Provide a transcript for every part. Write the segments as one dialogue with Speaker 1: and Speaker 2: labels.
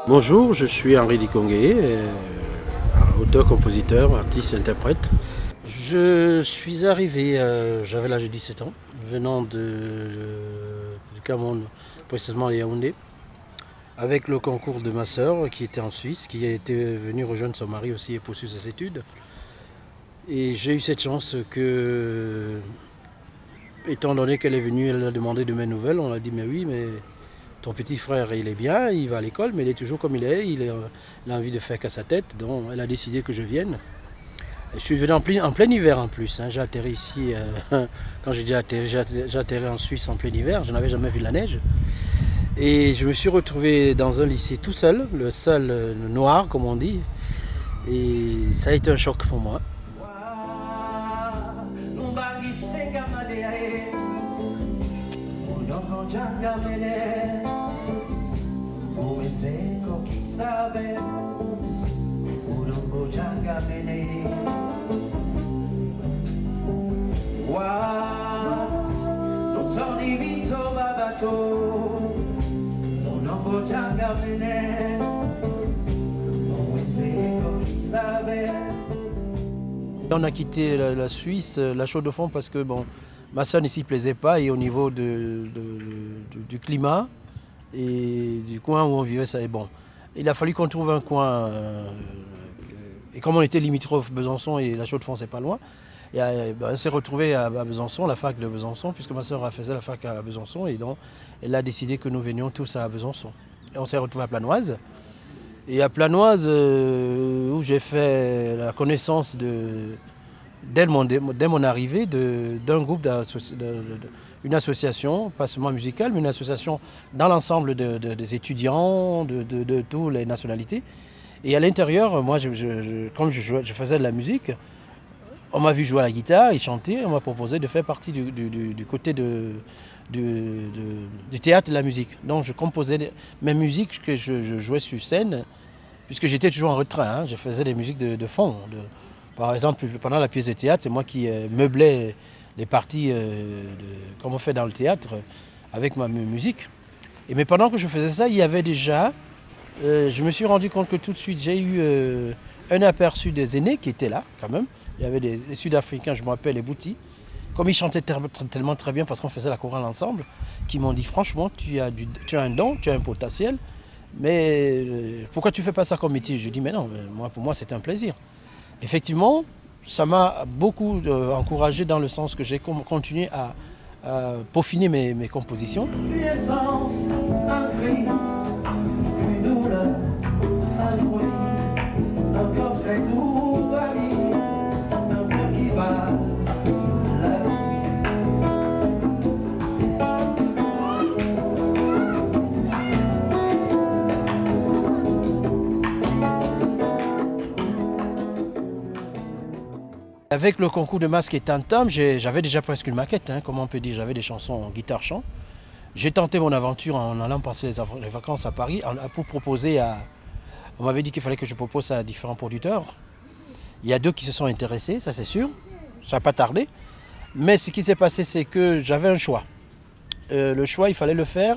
Speaker 1: Bonjour, je suis Henri Dikongué, auteur, compositeur, artiste, interprète. Je suis arrivé, j'avais l'âge de 17 ans, venant du Cameroun, précisément à Yaoundé, avec le concours de ma sœur qui était en Suisse, qui était venue rejoindre son mari aussi et poursuivre ses études. Et j'ai eu cette chance que, étant donné qu'elle est venue, elle a demandé de mes nouvelles, on a dit mais oui, mais ton petit frère il est bien, il va à l'école, mais il est toujours comme il est, il a envie de faire qu'à sa tête, donc elle a décidé que je vienne. Je suis venu en plein hiver en plus, hein. J'ai atterri ici, quand j'ai atterri en Suisse en plein hiver, je n'avais jamais vu la neige. Et je me suis retrouvé dans un lycée tout seul, le seul noir comme on dit, et ça a été un choc pour moi. On a quitté la Suisse, la Chaux-de-Fonds, parce que bon, ma soeur ne s'y plaisait pas et au niveau du climat et du coin où on vivait, ça est bon. Il a fallu qu'on trouve un coin, et comme on était limitrophe Besançon et la Chaux-de-Fonds c'est pas loin, et, on s'est retrouvé à Besançon, la fac de Besançon, puisque ma soeur faisait la fac à Besançon et donc elle a décidé que nous venions tous à Besançon. Et on s'est retrouvé à Planoise. Et à Planoise, où j'ai fait la connaissance dès mon arrivée d'un groupe, une association, pas seulement musicale, mais une association dans l'ensemble des étudiants de toutes les nationalités. Et à l'intérieur, moi, comme je faisais de la musique, on m'a vu jouer à la guitare et chanter, on m'a proposé de faire partie du côté du théâtre et de la musique. Donc je composais mes musiques que je jouais sur scène, puisque j'étais toujours en retrait, hein. Je faisais des musiques de fond. Par exemple, pendant la pièce de théâtre, c'est moi qui meublais les parties comme on fait dans le théâtre avec ma musique. Mais pendant que je faisais ça, il y avait déjà, je me suis rendu compte que tout de suite, j'ai eu un aperçu des aînés qui étaient là quand même. Il y avait des Sud-Africains, je me rappelle, les Boutis. Comme ils chantaient tellement très bien parce qu'on faisait la chorale ensemble, qui m'ont dit franchement, tu as un don, tu as un potentiel, mais pourquoi tu ne fais pas ça comme métier? Je dis mais non, pour moi c'est un plaisir. Effectivement, ça m'a beaucoup encouragé dans le sens que j'ai continué à peaufiner mes compositions. Avec le concours de masques et tam-tam, j'avais déjà presque une maquette, hein, comme on peut dire, j'avais des chansons en guitare-chant. J'ai tenté mon aventure en allant passer les vacances à Paris pour proposer on m'avait dit qu'il fallait que je propose à différents producteurs. Il y a 2 qui se sont intéressés, ça c'est sûr, ça n'a pas tardé. Mais ce qui s'est passé, c'est que j'avais un choix. Le choix, il fallait le faire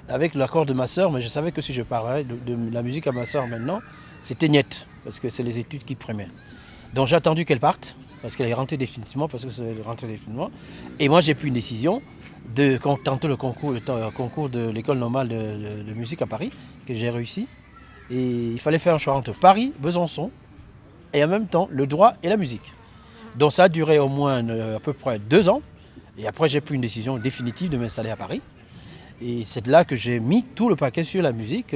Speaker 1: avec l'accord de ma sœur, mais je savais que si je parlais de la musique à ma sœur maintenant, c'était niet, parce que c'est les études qui primaient. Donc j'ai attendu qu'elle parte, parce qu'elle est rentrée définitivement, Et moi j'ai pris une décision de tenter le concours de l'école normale de musique à Paris, que j'ai réussi. Et il fallait faire un choix entre Paris, Besançon, et en même temps le droit et la musique. Donc ça a duré au moins à peu près 2 ans. Et après j'ai pris une décision définitive de m'installer à Paris. Et c'est de là que j'ai mis tout le paquet sur la musique.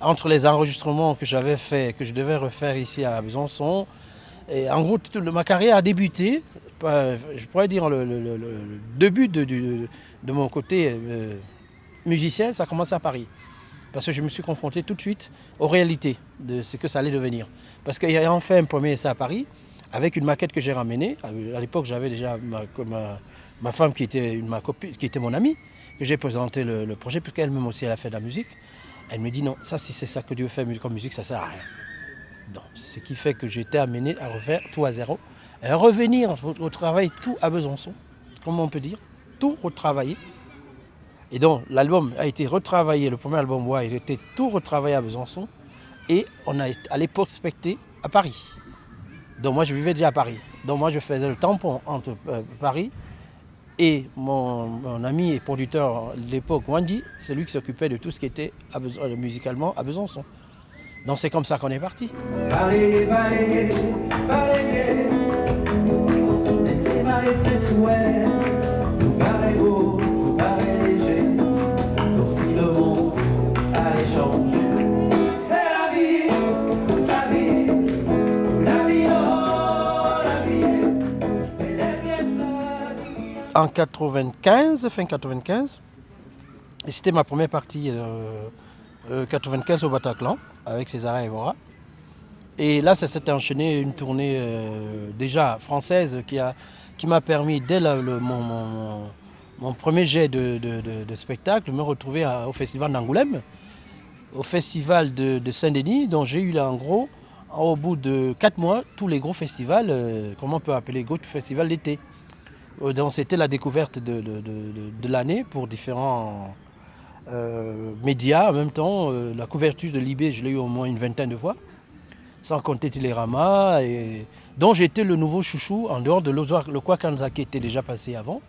Speaker 1: Entre les enregistrements que j'avais fait, que je devais refaire ici à Besançon. Et en gros, ma carrière a débuté, je pourrais dire le début de mon côté musicien, ça a commencé à Paris. Parce que je me suis confronté tout de suite aux réalités de ce que ça allait devenir. Parce qu'ayant fait un premier essai à Paris, avec une maquette que j'ai ramenée, à l'époque j'avais déjà ma femme qui était ma copine, qui était mon amie, que j'ai présenté le projet, puisqu'elle-même aussi elle a fait de la musique. Elle me dit non, ça si c'est ça que Dieu fait comme musique, ça ne sert à rien. Donc, ce qui fait que j'étais amené à refaire tout à zéro, et à revenir au travail tout à Besançon, comment on peut dire, tout retravailler. Et donc l'album a été retravaillé, le premier album a été tout retravaillé à Besançon, et on a à l'époque specté à Paris. Donc moi je vivais déjà à Paris, donc moi je faisais le tampon entre Paris et mon ami et producteur de l'époque, Wendy, c'est lui qui s'occupait de tout ce qui était musicalement à Besançon. Donc c'est comme ça qu'on est parti.
Speaker 2: Balayez, balayez, balayez, laissez marrer très souhait, vous parlez beau, vous parlez léger, comme si le monde allait changer. C'est la vie, la vie, la vie, oh, la vie, elle est bien la vie.
Speaker 1: En 95, fin 95, et c'était ma première partie 95 au Bataclan, avec César Evora. Et là, ça s'était enchaîné une tournée déjà française qui m'a permis, dès mon premier jet de spectacle, de me retrouver au festival d'Angoulême, au festival de Saint-Denis, dont j'ai eu là en gros, au bout de 4 mois, tous les gros festivals, comment on peut appeler, les gros festivals d'été. Donc c'était la découverte de l'année pour différents médias. En même temps, la couverture de l'IB, je l'ai eu au moins une vingtaine de fois, sans compter Télérama, dont j'étais le nouveau chouchou, en dehors de le Kwakanza qui était déjà passé avant.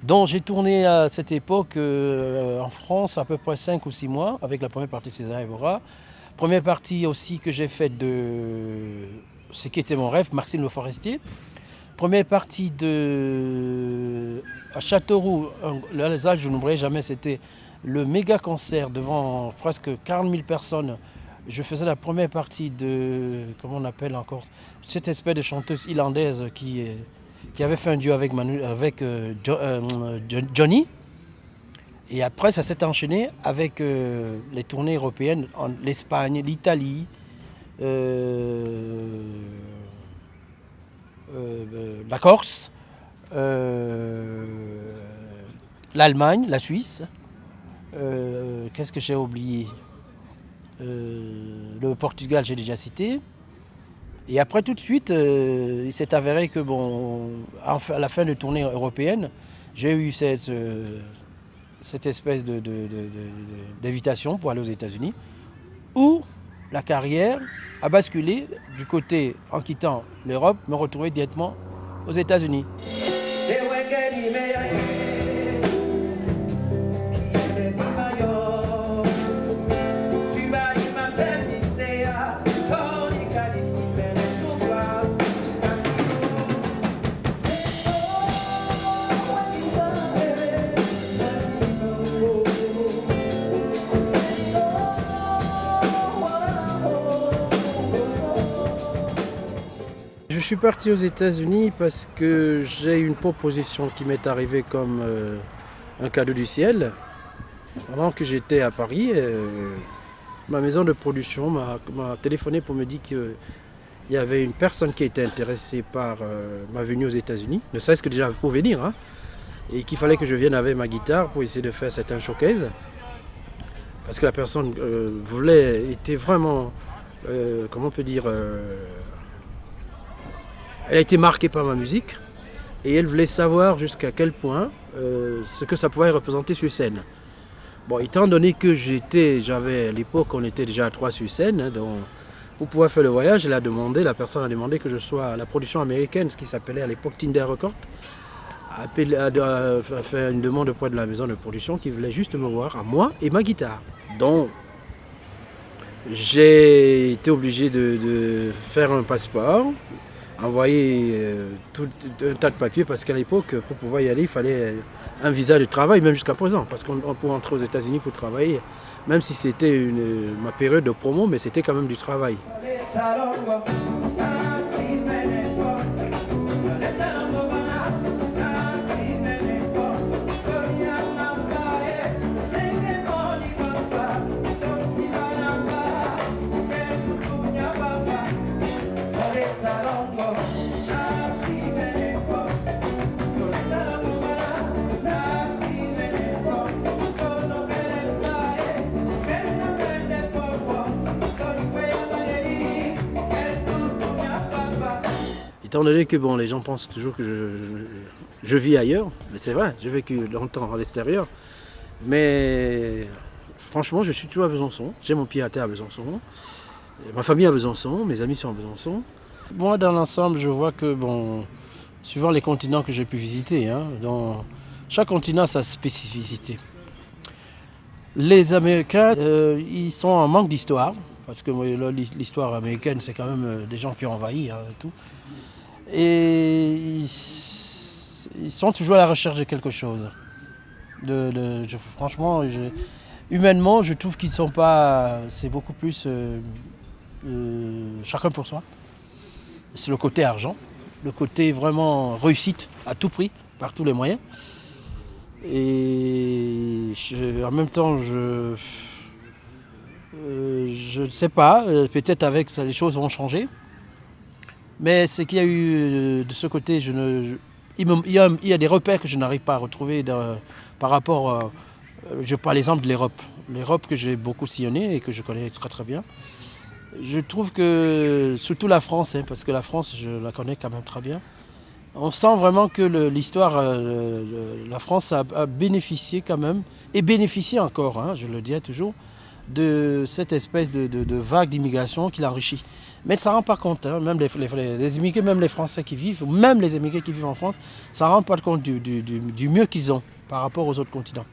Speaker 1: Donc j'ai tourné à cette époque en France à peu près 5 ou 6 mois, avec la première partie de César Evora. Première partie aussi que j'ai faite de ce qui était mon rêve, Maxime Le Forestier. Première partie à Châteauroux, là je n'oublierai jamais, c'était le méga concert devant presque 40 000 personnes. Je faisais la première partie de, comment on appelle encore, cette espèce de chanteuse irlandaise qui avait fait un duo avec Johnny. Et après, ça s'est enchaîné avec les tournées européennes, l'Espagne, l'Italie, la Corse, l'Allemagne, la Suisse. Qu'est-ce que j'ai oublié? Le Portugal, j'ai déjà cité. Et après, tout de suite, il s'est avéré que, bon, à la fin de tournée européenne, j'ai eu cette espèce d'invitation pour aller aux États-Unis, où la carrière a basculé du côté, en quittant l'Europe, me retrouver directement aux États-Unis. Je suis parti aux États-Unis parce que j'ai une proposition qui m'est arrivée comme un cadeau du ciel. Pendant que j'étais à Paris, ma maison de production m'a téléphoné pour me dire qu'il y avait une personne qui était intéressée par ma venue aux États-Unis, ne serait-ce que déjà pour venir, hein, et qu'il fallait que je vienne avec ma guitare pour essayer de faire certains showcases. Parce que la personne était vraiment, comment on peut dire, elle a été marquée par ma musique et elle voulait savoir jusqu'à quel point ce que ça pouvait représenter sur scène. Bon, étant donné que à l'époque, on était déjà à 3 sur scène, hein, donc pour pouvoir faire le voyage, la personne a demandé que je sois à la production américaine, ce qui s'appelait à l'époque Tinder Records, a fait une demande auprès de la maison de production qui voulait juste me voir à moi et ma guitare. Donc, j'ai été obligé de faire un passeport, envoyer tout un tas de papiers parce qu'à l'époque, pour pouvoir y aller, il fallait un visa de travail, même jusqu'à présent, parce qu'on pouvait entrer aux États-Unis pour travailler, même si c'était ma période de promo, mais c'était quand même du travail. Étant donné que bon, les gens pensent toujours que je vis ailleurs, mais c'est vrai, j'ai vécu longtemps à l'extérieur. Mais franchement, je suis toujours à Besançon. J'ai mon pied à terre à Besançon. Ma famille à Besançon, mes amis sont à Besançon. Moi, dans l'ensemble, je vois que, bon, suivant les continents que j'ai pu visiter, hein, dans chaque continent a sa spécificité. Les Américains, ils sont en manque d'histoire, parce que l'histoire américaine, c'est quand même des gens qui ont envahi hein, et tout. Et ils sont toujours à la recherche de quelque chose. Franchement, humainement, je trouve qu'ils sont pas. C'est beaucoup plus chacun pour soi. C'est le côté argent, le côté vraiment réussite à tout prix, par tous les moyens. Et en même temps, je ne sais pas, peut-être avec ça, les choses vont changer. Mais ce qu'il y a eu de ce côté, il y a des repères que je n'arrive pas à retrouver par rapport, je prends l'exemple de l'Europe. L'Europe que j'ai beaucoup sillonné et que je connais très très bien. Je trouve que, surtout la France, hein, parce que la France, je la connais quand même très bien, on sent vraiment que l'histoire, la France a bénéficié quand même, et bénéficie encore, hein, je le dis toujours, de cette espèce de vague d'immigration qui l'enrichit. Mais ça ne rend pas compte, hein, même les immigrés, même les Français qui vivent, même les immigrés qui vivent en France, ça ne rend pas compte du mieux qu'ils ont par rapport aux autres continents.